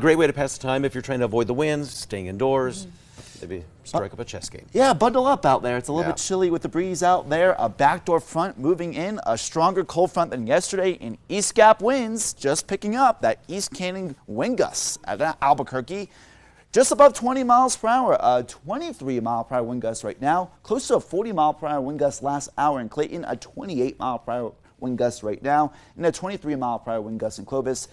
great way to pass the time if you're trying to avoid the winds, staying indoors. Maybe strike up a chess game. Yeah, bundle up out there. It's a little bit chilly with the breeze out there. A backdoor front moving in, a stronger cold front than yesterday, and East Gap winds just picking up. That East Canyon wind gusts at Albuquerque. Just above 20 miles per hour, a 23 mile per hour wind gust right now. Close to a 40 mile per hour wind gust last hour in Clayton, a 28 mile per hour wind gust right now, and a 23 mile per hour wind gust in Clovis.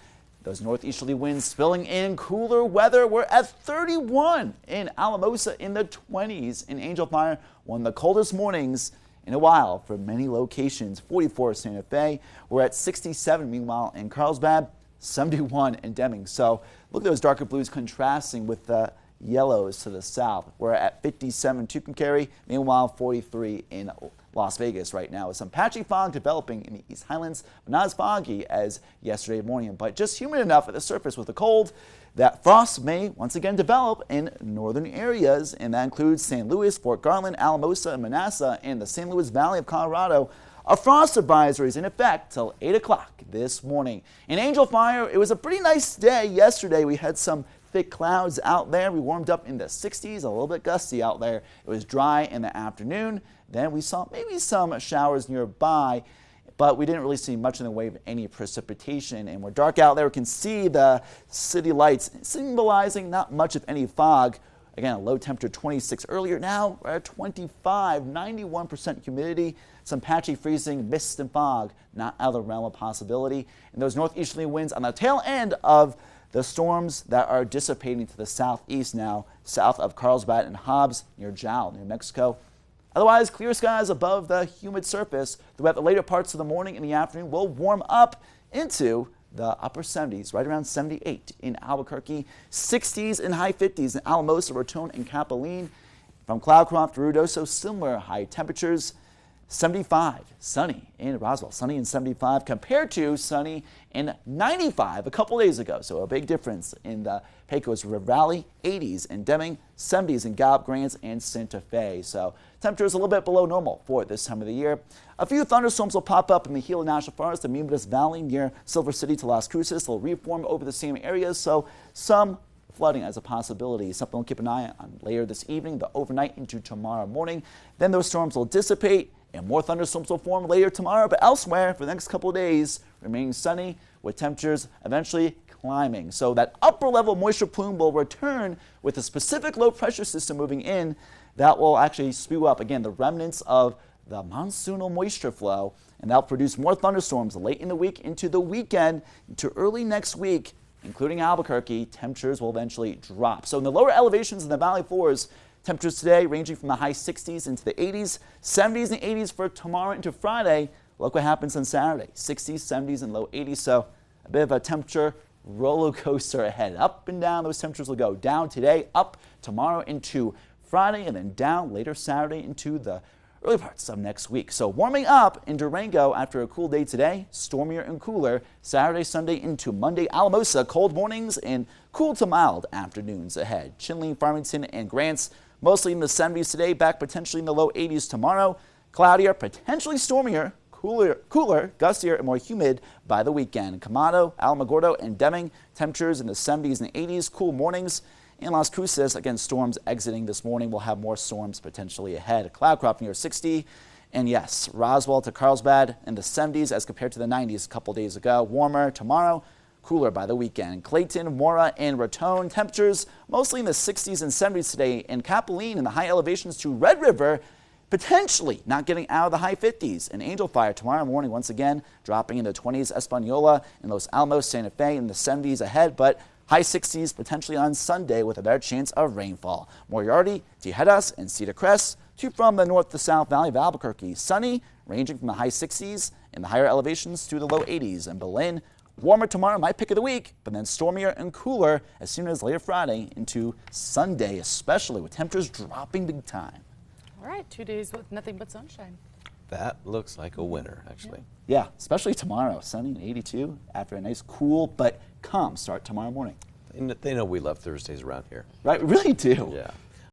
Those northeasterly winds spilling in cooler weather. We're at 31 in Alamosa, in the 20s in Angel Fire. One of the coldest mornings in a while for many locations. 44 Santa Fe. We're at 67 meanwhile in Carlsbad, 71 in Deming. So look at those darker blues contrasting with the yellows to the south. We're at 57 Tucumcari, meanwhile 43 in Las Vegas right now, with some patchy fog developing in the East Highlands, but not as foggy as yesterday morning, but just humid enough at the surface with the cold that frost may once again develop in northern areas, and that includes St. Louis, Fort Garland, Alamosa, and Manassas, and the St. Louis Valley of Colorado. A frost advisory is in effect till 8 o'clock this morning. In Angel Fire, it was a pretty nice day yesterday. We had some thick clouds out there. We warmed up in the 60s, a little bit gusty out there. It was dry in the afternoon. Then we saw maybe some showers nearby, but we didn't really see much in the way of any precipitation. And we're dark out there. We can see the city lights symbolizing not much of any fog. Again, a low temperature 26 earlier. Now we're at 25, 91% humidity, some patchy freezing, mist and fog, not out of the realm of possibility. And those northeasterly winds on the tail end of the storms that are dissipating to the southeast now, south of Carlsbad and Hobbs near Jal, New Mexico. Otherwise, clear skies above the humid surface. Throughout the later parts of the morning and the afternoon will warm up into the upper 70s, right around 78 in Albuquerque, 60s and high 50s in Alamosa, Raton, and Capilene. From Cloudcroft to Ruidoso, similar high temperatures. 75, sunny in Roswell, sunny in 75 compared to sunny in 95 a couple days ago. So a big difference in the Pecos River Valley, 80s in Deming, 70s in Gallup, Grants, and Santa Fe. So temperatures a little bit below normal for this time of the year. A few thunderstorms will pop up in the Gila National Forest, the Mimbres Valley near Silver City to Las Cruces. They'll reform over the same areas, so some flooding as a possibility. Something we'll keep an eye on later this evening, the overnight into tomorrow morning. Then those storms will dissipate and more thunderstorms will form later tomorrow, but elsewhere for the next couple of days remaining sunny with temperatures eventually climbing. So that upper level moisture plume will return with a specific low pressure system moving in that will actually spew up again the remnants of the monsoonal moisture flow, and that'll produce more thunderstorms late in the week into the weekend into early next week, including Albuquerque. Temperatures will eventually drop. So in the lower elevations in the valley floors, temperatures today ranging from the high 60s into the 80s, 70s and 80s for tomorrow into Friday. Look what happens on Saturday, 60s, 70s, and low 80s. So a bit of a temperature roller coaster ahead. Up and down, those temperatures will go down today, up tomorrow into Friday, and then down later Saturday into the early parts of next week. So warming up in Durango after a cool day today, stormier and cooler Saturday, Sunday into Monday. Alamosa, cold mornings and cool to mild afternoons ahead. Chinle, Farmington, and Grants, mostly in the 70s today, back potentially in the low 80s tomorrow. Cloudier, potentially stormier, cooler, gustier, and more humid by the weekend. Camado, Alamogordo, and Deming, temperatures in the 70s and 80s, cool mornings. In Las Cruces, again, storms exiting this morning. We'll have more storms potentially ahead. Cloudcroft near 60. And yes, Roswell to Carlsbad in the 70s as compared to the 90s a couple days ago. Warmer tomorrow, cooler by the weekend. Clayton, Mora, and Raton, temperatures mostly in the 60s and 70s today. And Capilene in the high elevations to Red River, potentially not getting out of the high 50s. And Angel Fire tomorrow morning, once again, dropping in the 20s. Espanola and Los Alamos, Santa Fe in the 70s ahead, but high 60s potentially on Sunday with a better chance of rainfall. Moriarty, Tijeras, and Cedar Crest, two from the north to south valley of Albuquerque. Sunny, ranging from the high 60s in the higher elevations to the low 80s. And Belen, warmer tomorrow, my pick of the week, but then stormier and cooler as soon as later Friday into Sunday, especially with temperatures dropping big time. All right, 2 days with nothing but sunshine. That looks like a winner, actually. Yeah, especially tomorrow, sunny and 82 after a nice cool but calm start tomorrow morning. They know we love Thursdays around here. Right, we really do. Yeah.